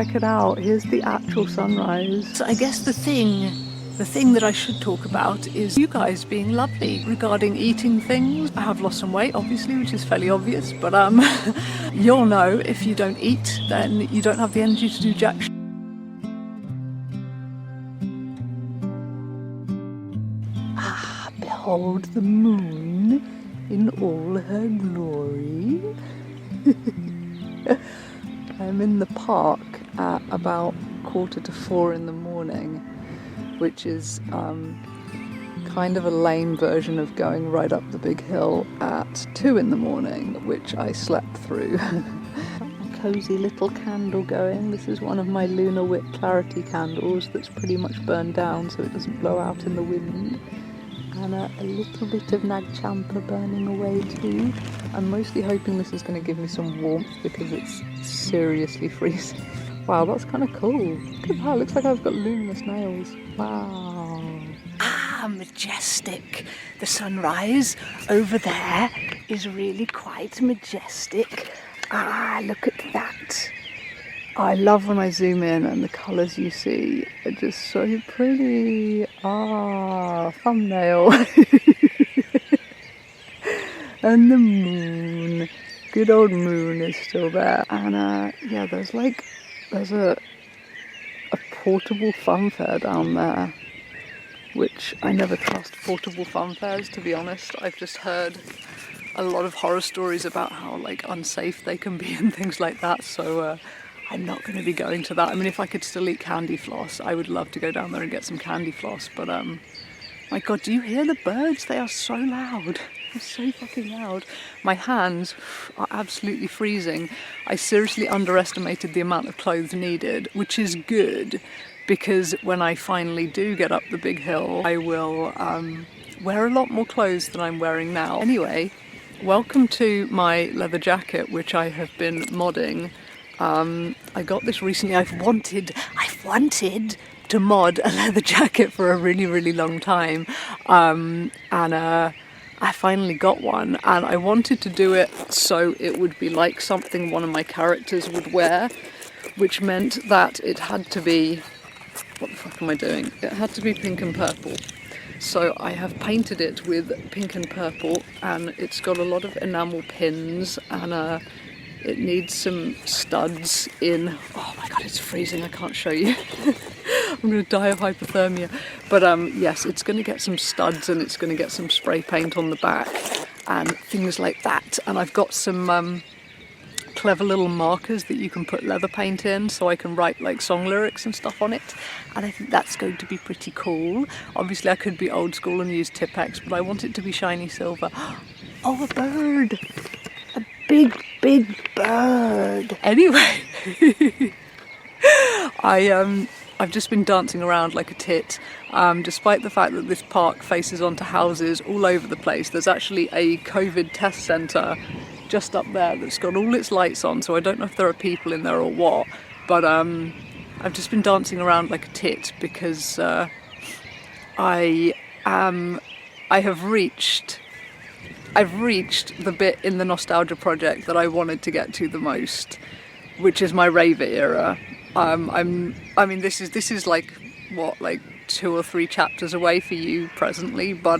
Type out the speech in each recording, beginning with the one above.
check it out. Here's the actual sunrise. So I guess the thing that I should talk about is you guys being lovely regarding eating things. I have lost some weight, obviously, which is fairly obvious, but you'll know if you don't eat, then you don't have the energy to do jack shit. Behold the moon in all her glory. I'm in the park at about 3:45 in the morning, which is kind of a lame version of going right up the big hill at 2 in the morning, which I slept through. A cozy little candle going. This is one of my Lunar Wit Clarity candles that's pretty much burned down so it doesn't blow out in the wind. And a little bit of nag champa burning away too. I'm mostly hoping this is going to give me some warmth because it's seriously freezing. Wow, that's kind of cool. Look at that, looks like I've got luminous nails. Wow. Ah, majestic. The sunrise over there is really quite majestic. Ah, look at that. I love when I zoom in and the colours you see are just so pretty. Ah, thumbnail. And the moon. Good old moon is still there. And yeah, there's a portable fun fair down there, which I never trust portable fun fairs, to be honest. I've just heard a lot of horror stories about how like unsafe they can be and things like that, so I'm not going to be going to that. I mean, if I could still eat candy floss, I would love to go down there and get some candy floss, but my god, do you hear the birds? They are so loud. They're so fucking loud. My hands are absolutely freezing. I seriously underestimated the amount of clothes needed, which is good, because when I finally do get up the big hill, I will wear a lot more clothes than I'm wearing now. Anyway, welcome to my leather jacket, which I have been modding. I got this recently. I've wanted to mod a leather jacket for a really, really long time, and I finally got one, and I wanted to do it so it would be like something one of my characters would wear, which meant that it had to be, what the fuck am I doing? It had to be pink and purple. So I have painted it with pink and purple, and it's got a lot of enamel pins, and it needs some studs in. Oh my god, it's freezing, I can't show you. I'm going to die of hypothermia. But yes, it's going to get some studs and it's going to get some spray paint on the back and things like that. And I've got some clever little markers that you can put leather paint in, so I can write like song lyrics and stuff on it. And I think that's going to be pretty cool. Obviously I could be old school and use Tipp-Ex, but I want it to be shiny silver. Oh, a bird! A big, big bird! Anyway, I've just been dancing around like a tit, despite the fact that this park faces onto houses all over the place. There's actually a COVID test centre just up there that's got all its lights on, so I don't know if there are people in there or what, but I've just been dancing around like a tit because I've reached the bit in the nostalgia project that I wanted to get to the most, which is my raver era. I mean, this is like, what, like 2 or 3 chapters away for you presently, but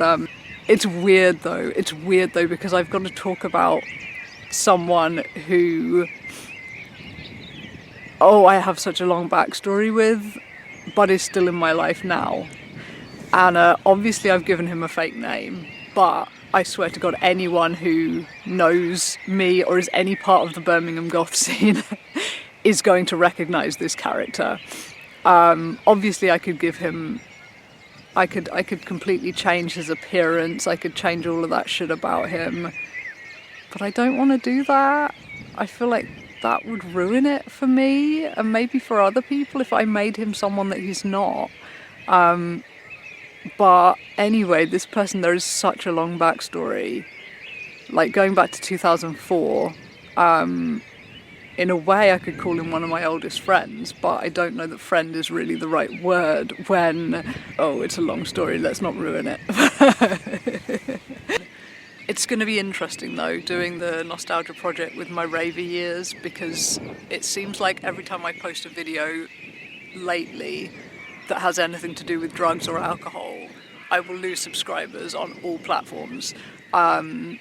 it's weird though. It's weird though because I've got to talk about someone who, I have such a long backstory with, but is still in my life now. And obviously I've given him a fake name, but I swear to God, anyone who knows me or is any part of the Birmingham goth scene is going to recognise this character. Obviously I could give him, I could completely change his appearance, I could change all of that shit about him, but I don't want to do that. I feel like that would ruin it for me, and maybe for other people if I made him someone that he's not. But anyway, this person, there is such a long backstory, like going back to 2004. In a way I could call him one of my oldest friends, but I don't know that friend is really the right word when, it's a long story, let's not ruin it. It's going to be interesting though, doing the nostalgia project with my raver years, because it seems like every time I post a video lately that has anything to do with drugs or alcohol, I will lose subscribers on all platforms. I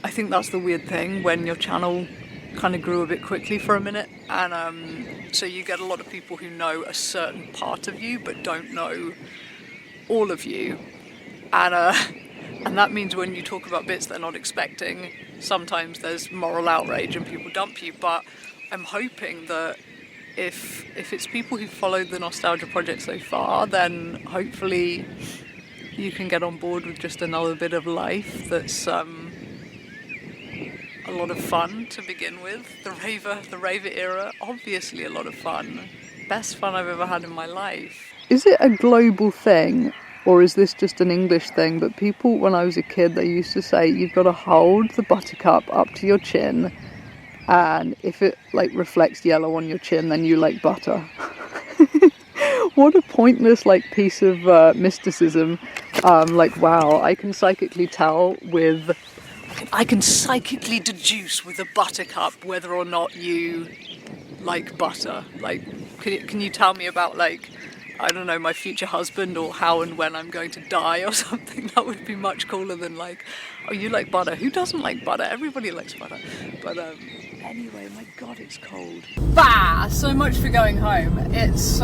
think that's the weird thing when your channel kind of grew a bit quickly for a minute, and so you get a lot of people who know a certain part of you but don't know all of you, and that means when you talk about bits they're not expecting, sometimes there's moral outrage and people dump you. But I'm hoping that if it's people who followed the nostalgia project so far, then hopefully you can get on board with just another bit of life that's a lot of fun to begin with. The raver era, obviously a lot of fun. Best fun I've ever had in my life. Is it a global thing, or is this just an English thing? But people, when I was a kid, they used to say you've got to hold the buttercup up to your chin, and if it like reflects yellow on your chin, then you like butter. What a pointless like piece of mysticism. Like, wow, I can psychically deduce with a buttercup whether or not you like butter. Like, can you tell me about, like, I don't know, my future husband, or how and when I'm going to die or something? That would be much cooler than like, oh, you like butter. Who doesn't like butter? Everybody likes butter. But anyway, my God, it's cold. Bah! So much for going home. It's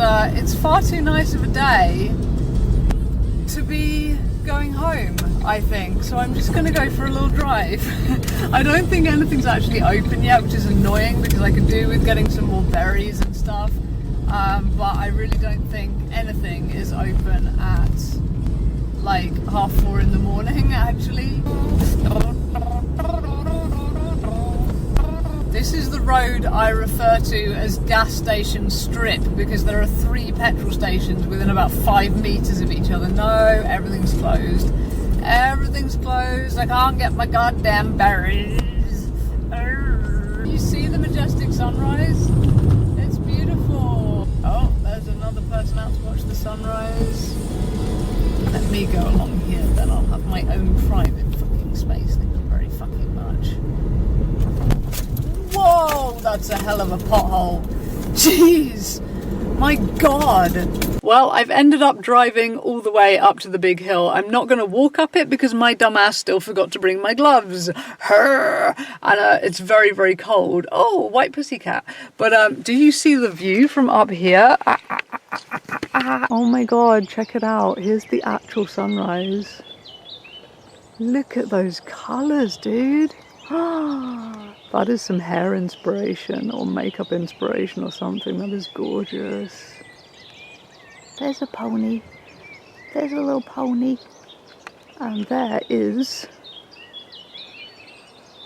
far too nice of a day to be going home, I think. So I'm just gonna go for a little drive. I don't think anything's actually open yet, which is annoying because I could do with getting some more berries and stuff. But I really don't think anything is open at like 4:30 in the morning, actually. This is the road I refer to as gas station strip, because there are 3 petrol stations within about 5 meters of each other. No, everything's closed. Everything's closed. I can't get my goddamn berries. You see the majestic sunrise? It's beautiful. Oh, there's another person out to watch the sunrise. Let me go along here, then I'll have my own private fucking space. Thank you very fucking much. Whoa, that's a hell of a pothole. Jeez, my God. Well, I've ended up driving all the way up to the big hill. I'm not going to walk up it because my dumbass still forgot to bring my gloves. And it's very, very cold. Oh, white pussycat. But do you see the view from up here? Oh my God, check it out. Here's the actual sunrise. Look at those colours, dude. That is some hair inspiration or makeup inspiration or something. That is gorgeous. There's a pony. There's a little pony. And there is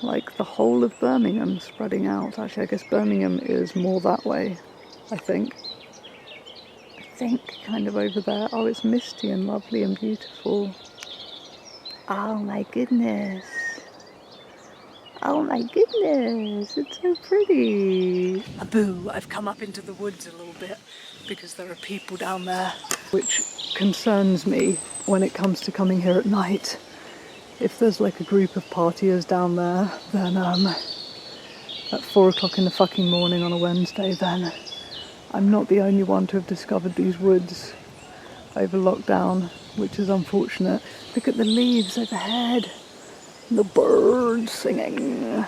like the whole of Birmingham spreading out. Actually, I guess Birmingham is more that way, I think. Kind of over there. Oh, it's misty and lovely and beautiful. Oh my goodness. Oh my goodness, it's so pretty. Boo, I've come up into the woods a little bit because there are people down there, which concerns me when it comes to coming here at night. If there's like a group of partiers down there, then at 4 o'clock in the fucking morning on a Wednesday, then I'm not the only one to have discovered these woods over lockdown, which is unfortunate. Look at the leaves overhead. The birds singing.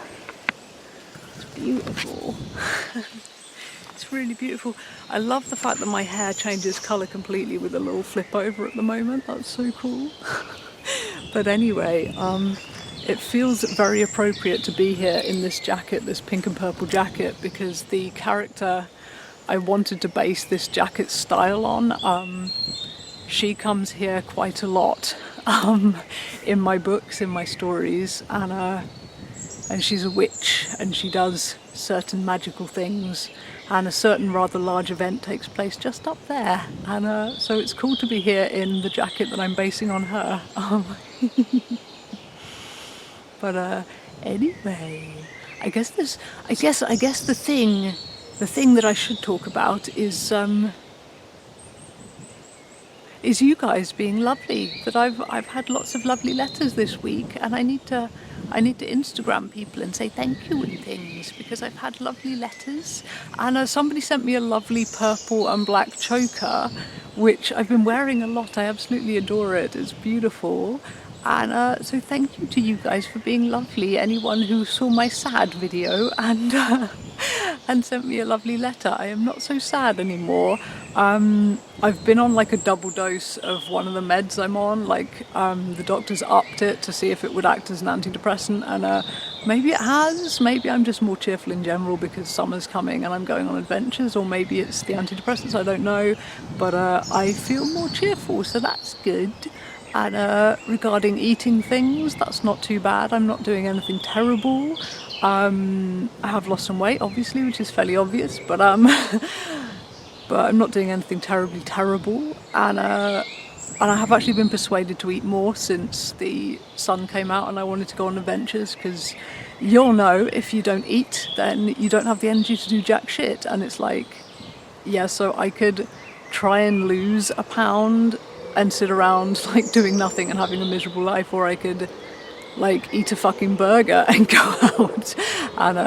It's beautiful. It's really beautiful. I love the fact that my hair changes colour completely with a little flip over at the moment. That's so cool. But anyway, it feels very appropriate to be here in this jacket, this pink and purple jacket, because the character I wanted to base this jacket style on, she comes here quite a lot. In my books, in my stories, and she's a witch and she does certain magical things, and a certain rather large event takes place just up there, and so it's cool to be here in the jacket that I'm basing on her. But anyway, I guess the thing that I should talk about is is you guys being lovely. That I've had lots of lovely letters this week, and I need to Instagram people and say thank you and things, because I've had lovely letters. And somebody sent me a lovely purple and black choker, which I've been wearing a lot. I absolutely adore it. It's beautiful. And so thank you to you guys for being lovely. Anyone who saw my sad video and sent me a lovely letter. I am not so sad anymore. I've been on like a double dose of one of the meds I'm on. Like the doctors upped it to see if it would act as an antidepressant, and maybe it has. Maybe I'm just more cheerful in general because summer's coming and I'm going on adventures, or maybe it's the antidepressants, I don't know. But I feel more cheerful, so that's good. And regarding eating things, that's not too bad. I'm not doing anything terrible. I have lost some weight, obviously, which is fairly obvious, but but I'm not doing anything terribly terrible. And I have actually been persuaded to eat more since the sun came out and I wanted to go on adventures, because you'll know if you don't eat, then you don't have the energy to do jack shit. And it's like, yeah, so I could try and lose a pound and sit around like doing nothing and having a miserable life, or I could like eat a fucking burger and go out. And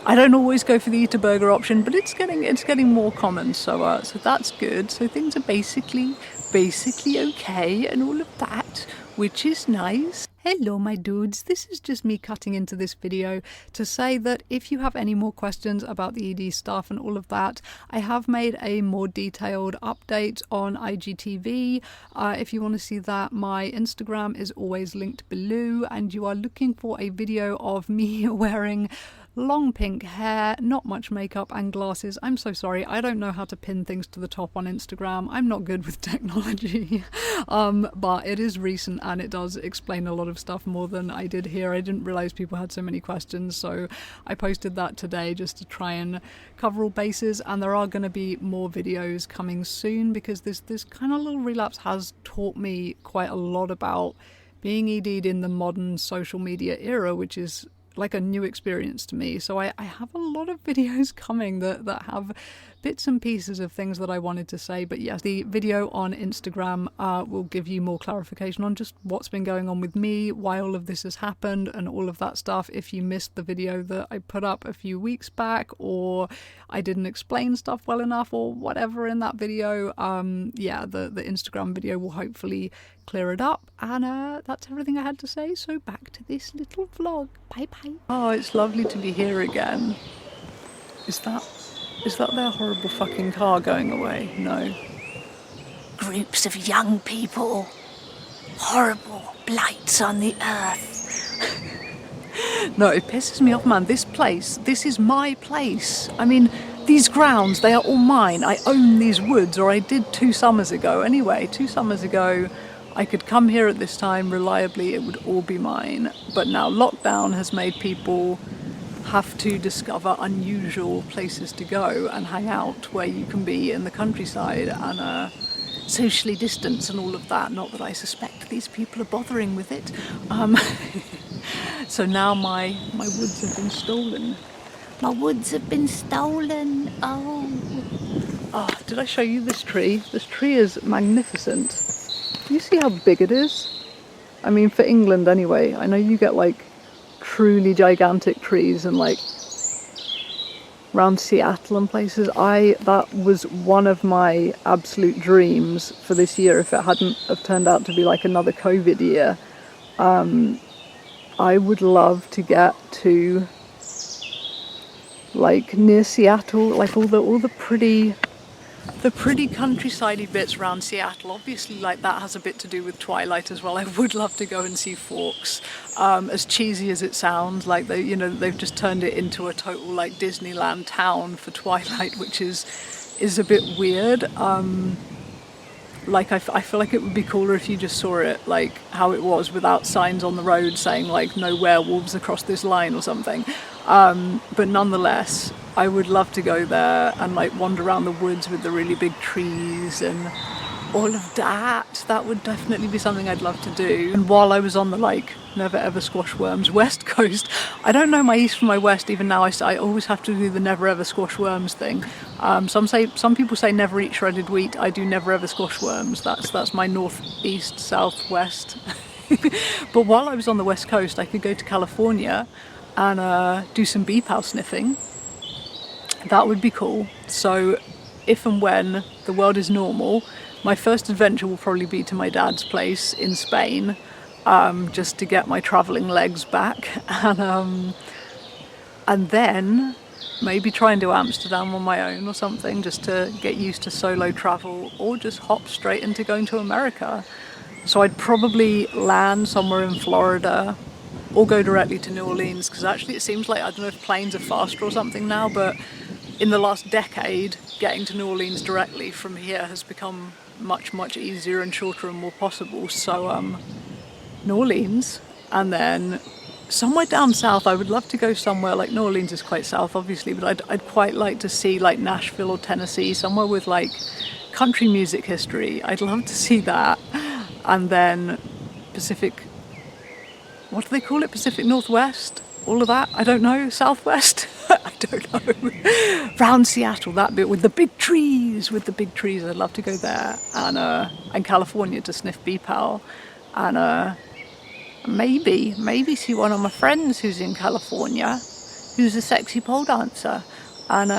I don't always go for the eat a burger option, but it's getting more common, so so that's good. So things are basically okay and all of that, which is nice. Hello my dudes, this is just me cutting into this video to say that if you have any more questions about the ED stuff and all of that, I have made a more detailed update on IGTV. If you want to see that, my Instagram is always linked below, and you are looking for a video of me wearing long pink hair, not much makeup and glasses. I'm so sorry, I don't know how to pin things to the top on Instagram. I'm not good with technology. But it is recent and it does explain a lot of stuff more than I did here. I didn't realise people had so many questions, so I posted that today just to try and cover all bases. And there are going to be more videos coming soon, because this kind of little relapse has taught me quite a lot about being ED'd in the modern social media era, which is like a new experience to me. So I have a lot of videos coming that have bits and pieces of things that I wanted to say. But yes, the video on Instagram will give you more clarification on just what's been going on with me, why all of this has happened and all of that stuff. If you missed the video that I put up a few weeks back, or I didn't explain stuff well enough or whatever in that video, yeah, the Instagram video will hopefully clear it up. And that's everything I had to say, so back to this little vlog. Bye bye. Oh, it's lovely to be here again. Is that their horrible fucking car going away? No. Groups of young people. Horrible blights on the earth. No, it pisses me off, man. This is my place. I mean, these grounds, they are all mine. I own these woods, or I did 2 summers ago. Anyway, 2 summers ago, I could come here at this time reliably, it would all be mine. But now lockdown has made people have to discover unusual places to go and hang out where you can be in the countryside and socially distance and all of that. Not that I suspect these people are bothering with it. So now my woods have been stolen. My woods have been stolen. Oh, did I show you this tree? This tree is magnificent. Do you see how big it is? I mean, for England anyway. I know you get like truly gigantic trees and like around Seattle and places. That was one of my absolute dreams for this year. If it hadn't have turned out to be like another COVID year, I would love to get to like near Seattle, like all the pretty countryside-y bits around Seattle. Obviously, like, that has a bit to do with Twilight as well. I would love to go and see Forks. As cheesy as it sounds, like they've just turned it into a total like Disneyland town for Twilight, which is a bit weird. Like I feel like it would be cooler if you just saw it like how it was, without signs on the road saying like no werewolves across this line or something. But nonetheless, I would love to go there and like wander around the woods with the really big trees and all of that. That would definitely be something I'd love to do. And while I was on the like never ever squash worms west coast, I don't know my east from my west. Even now I always have to do the never ever squash worms thing. Some people say never eat shredded wheat. I do never ever squash worms. That's my north, east, south, west. But while I was on the west coast, I could go to California and do some bee pow sniffing. That would be cool. So if and when the world is normal, my first adventure will probably be to my dad's place in Spain, just to get my travelling legs back, and then maybe try and do Amsterdam on my own or something, just to get used to solo travel, or just hop straight into going to America. So I'd probably land somewhere in Florida or go directly to New Orleans, because actually it seems like, I don't know if planes are faster or something now, but in the last decade, getting to New Orleans directly from here has become much, much easier and shorter and more possible. So New Orleans, and then somewhere down south. I would love to go somewhere, like New Orleans is quite south obviously, but I'd quite like to see like Nashville or Tennessee, somewhere with like country music history. I'd love to see that. And then Pacific, what do they call it? Pacific Northwest? All of that? I don't know. Southwest? I don't know. Round Seattle, that bit with the big trees. I'd love to go there. And California to sniff bee pow. And maybe see one of my friends who's in California, who's a sexy pole dancer. And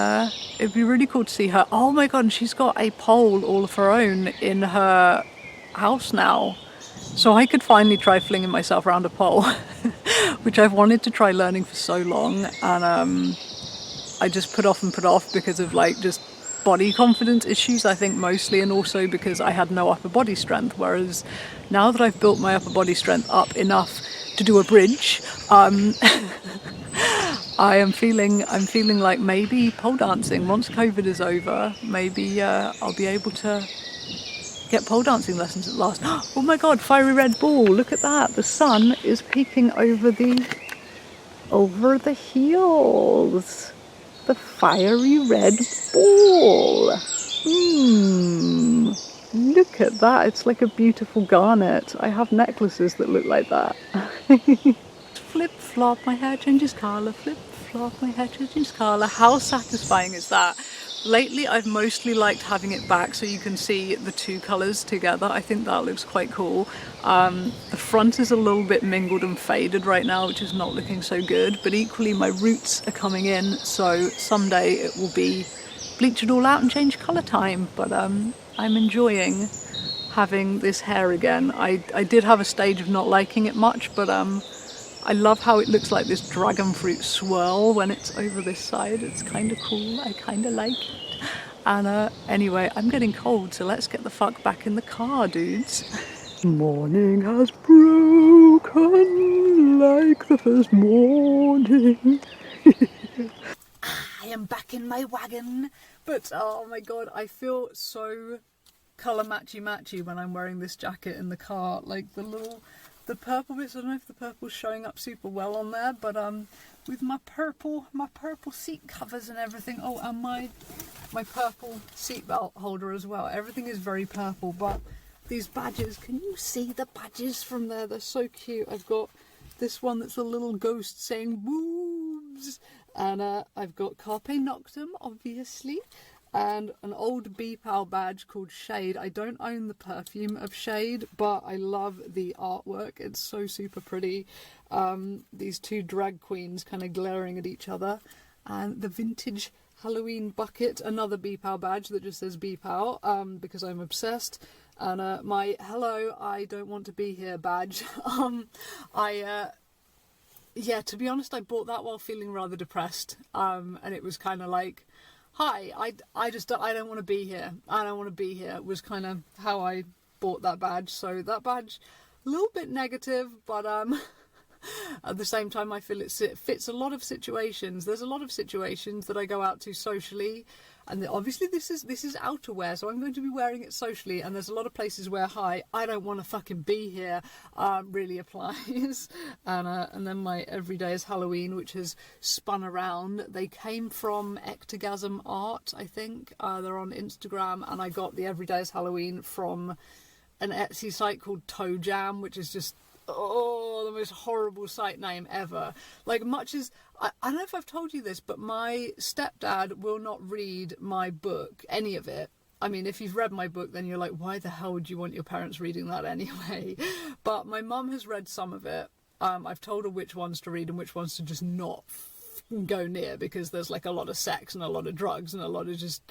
it'd be really cool to see her. Oh my god, and she's got a pole all of her own in her house now. So I could finally try flinging myself around a pole, which I've wanted to try learning for so long, and I just put off because of like just body confidence issues, I think mostly, and also because I had no upper body strength. Whereas now that I've built my upper body strength up enough to do a bridge, I'm feeling like maybe pole dancing, once COVID is over, maybe I'll be able to get pole dancing lessons at last. Oh my god, fiery red ball, look at that. The sun is peeking over the hills. The fiery red ball. Look at that, it's like a beautiful garnet. I have necklaces that look like that. Flip-flop, my hair changes colour. Flip-flop, my hair changes colour. How satisfying is that? Lately I've mostly liked having it back so you can see the two colours together. I think that looks quite cool. The front is a little bit mingled and faded right now, which is not looking so good, but equally my roots are coming in, so someday it will be bleach it all out and change colour time. But I'm enjoying having this hair again. I did have a stage of not liking it much, but I love how it looks like this dragon fruit swirl when it's over this side. It's kind of cool. I kind of like it. And anyway, I'm getting cold, so let's get the fuck back in the car, dudes. Morning has broken like the first morning. I am back in my wagon. But oh my god, I feel so colour matchy when I'm wearing this jacket in the car. Like the purple bits, I don't know if the purple's showing up super well on there, but with my purple seat covers and everything. Oh, and my purple seatbelt holder as well. Everything is very purple, but these badges, can you see the badges from there? They're so cute. I've got this one that's a little ghost saying boobs, and I've got Carpe Noctem, obviously, and an old bee pal badge called Shade. I don't own the perfume of Shade, but I love the artwork. It's so super pretty. These two drag queens kind of glaring at each other, and the vintage Halloween bucket, another bee pal badge that just says bee pal, because I'm obsessed, and my hello, I don't want to be here badge. Yeah, to be honest, I bought that while feeling rather depressed, and it was kind of like, hi, I don't want to be here. I don't want to be here was kind of how I bought that badge. So that badge, a little bit negative, but at the same time I feel it fits a lot of situations. There's a lot of situations that I go out to socially and obviously this is outerwear, so I'm going to be wearing it socially, and there's a lot of places where I don't want to fucking be here really applies. And then my everyday is Halloween, which has spun around. They came from Ectogasm Art, I think. They're on Instagram, and I got the everyday is Halloween from an Etsy site called Toe Jam, which is just the most horrible site name ever. Like, much as I don't know if I've told you this, but my stepdad will not read my book, any of it. I mean, if you've read my book, then you're like, why the hell would you want your parents reading that anyway? But my mum has read some of it. I've told her which ones to read and which ones to just not go near, because there's like a lot of sex and a lot of drugs and a lot of just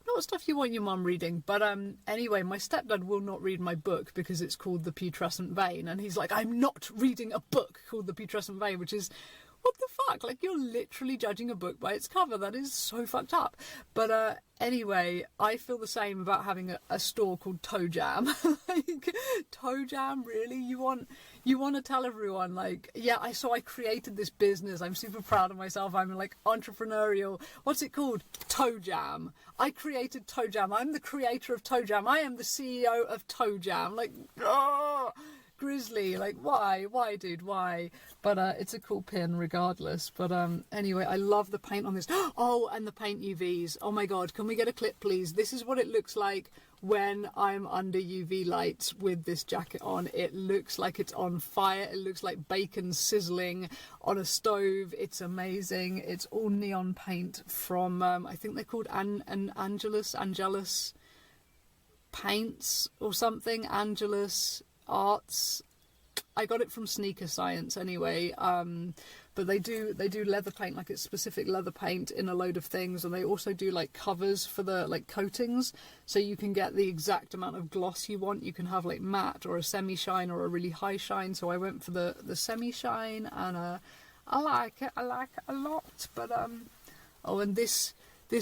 not stuff you want your mum reading. But anyway, my stepdad will not read my book because it's called The Putrescent Vein, and he's like, I'm not reading a book called The Putrescent Vein, which is, what the fuck? Like, you're literally judging a book by its cover. That is so fucked up. But anyway, I feel the same about having a store called Toe Jam. Like, Toe Jam, really? You want to tell everyone, like, yeah, I created this business. I'm super proud of myself. I'm like entrepreneurial. What's it called? Toe Jam. I created Toe Jam. I'm the creator of Toe Jam. I am the CEO of Toe Jam. Like, Grizzly, like, why dude, why? But it's a cool pin regardless. But anyway, I love the paint on this. Oh, and the paint UVs. Oh my god, can we get a clip please? This is what it looks like when I'm under UV lights with this jacket on. It looks like it's on fire. It looks like bacon sizzling on a stove. It's amazing. It's all neon paint from I think they're called Angelus paints or something. Angelus Arts. I got it from Sneaker Science anyway. But they do leather paint, like it's specific leather paint in a load of things, and they also do like covers for the like coatings, so you can get the exact amount of gloss you want. You can have like matte or a semi-shine or a really high shine. So I went for the semi-shine, and I like it a lot. But oh, and this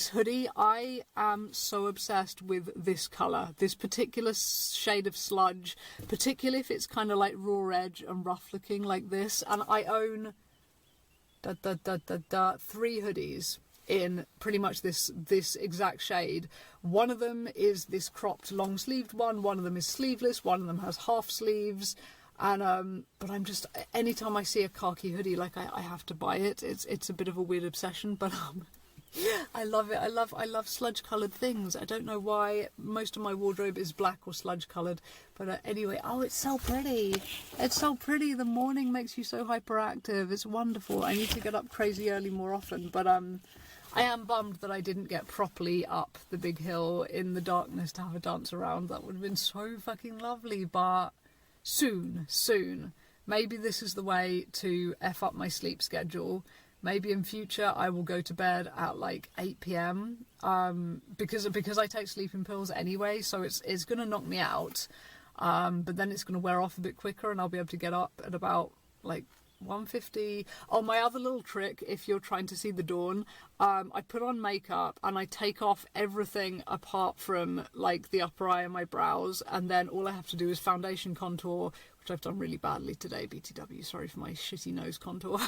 hoodie, I am so obsessed with this colour, this particular shade of sludge, particularly if it's kind of like raw edge and rough looking like this. And I own 3 hoodies in pretty much this exact shade. One of them is this cropped long sleeved one of them is sleeveless, one of them has half sleeves. And but I'm just, anytime I see a khaki hoodie, like I have to buy it. It's a bit of a weird obsession, but I love it. I love sludge coloured things. I don't know why most of my wardrobe is black or sludge coloured, but anyway, oh, it's so pretty. It's so pretty. The morning makes you so hyperactive. It's wonderful. I need to get up crazy early more often, but I am bummed that I didn't get properly up the big hill in the darkness to have a dance around. That would have been so fucking lovely. But soon, maybe this is the way to F up my sleep schedule. Maybe in future I will go to bed at like 8 p.m. Because I take sleeping pills anyway, so it's going to knock me out. But then it's going to wear off a bit quicker, and I'll be able to get up at about like 1:50. Oh, my other little trick, if you're trying to see the dawn, I put on makeup and I take off everything apart from like the upper eye and my brows, and then all I have to do is foundation contour, which I've done really badly today, BTW, sorry for my shitty nose contour.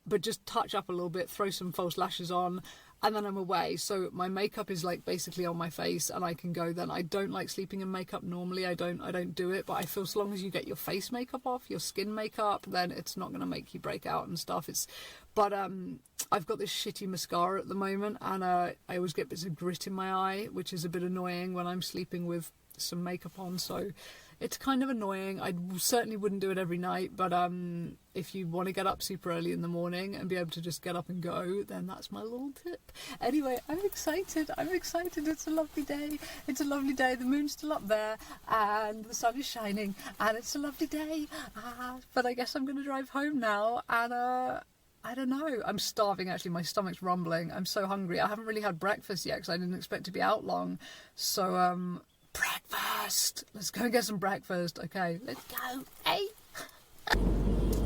But just touch up a little bit, throw some false lashes on, and then I'm away. So my makeup is like basically on my face, and I can go then. I don't like sleeping in makeup normally. I don't do it, but I feel as long as you get your face makeup off, your skin makeup, then it's not going to make you break out and stuff. But I've got this shitty mascara at the moment, and I always get bits of grit in my eye, which is a bit annoying when I'm sleeping with some makeup on, so it's kind of annoying. I certainly wouldn't do it every night, but if you want to get up super early in the morning and be able to just get up and go, then that's my little tip. Anyway, I'm excited. It's a lovely day. The moon's still up there and the sun is shining, and it's a lovely day. But I guess I'm going to drive home now, and I don't know. I'm starving, actually. My stomach's rumbling. I'm so hungry. I haven't really had breakfast yet because I didn't expect to be out long. So, breakfast! Let's go and get some breakfast. Okay, let's go. Hey!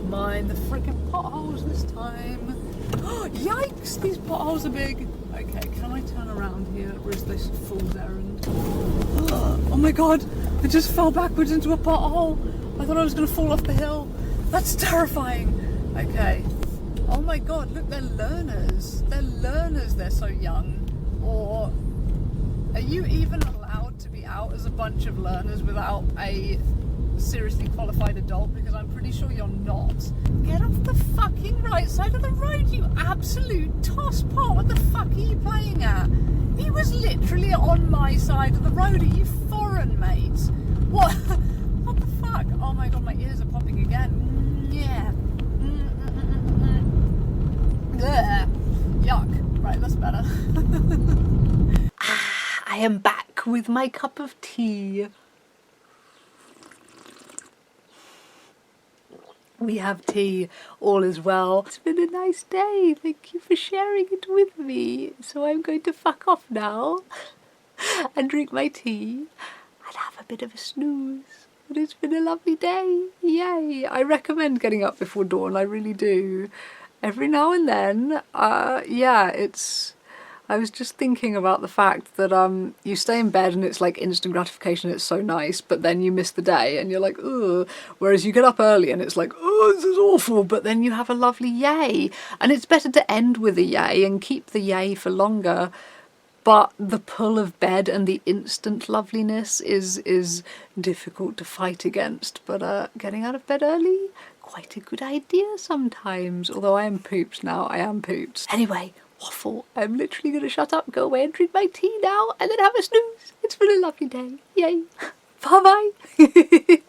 Mind the freaking potholes this time. Oh, yikes! These potholes are big. Okay, can I turn around here, or is this a fool's errand? Oh my god! I just fell backwards into a pothole. I thought I was going to fall off the hill. That's terrifying. Okay. Oh my god, look, they're learners. They're so young. Oh, even allowed to be out as a bunch of learners without a seriously qualified adult? Because I'm pretty sure you're not. Get off the fucking right side of the road, you absolute tosspot. What the fuck are you playing at? He was literally on my side of the road. Are you foreign, mate? What? What the fuck? Oh my god, my ears are popping again. Yeah. Ugh. Yuck. Right, that's better. I am back with my cup of tea. We have tea, all is well. It's been a nice day, thank you for sharing it with me. So I'm going to fuck off now and drink my tea and have a bit of a snooze. But it's been a lovely day, yay. I recommend getting up before dawn, I really do. Every now and then, yeah, I was just thinking about the fact that you stay in bed and it's like instant gratification, it's so nice, but then you miss the day and you're like, ugh. Whereas you get up early and it's like, oh, this is awful, but then you have a lovely yay. And it's better to end with a yay and keep the yay for longer. But the pull of bed and the instant loveliness is difficult to fight against. But getting out of bed early, quite a good idea sometimes. Although I am pooped now, I am pooped. Anyway, waffle. I'm literally going to shut up, go away and drink my tea now and then have a snooze. It's been a lovely day. Yay. Bye bye.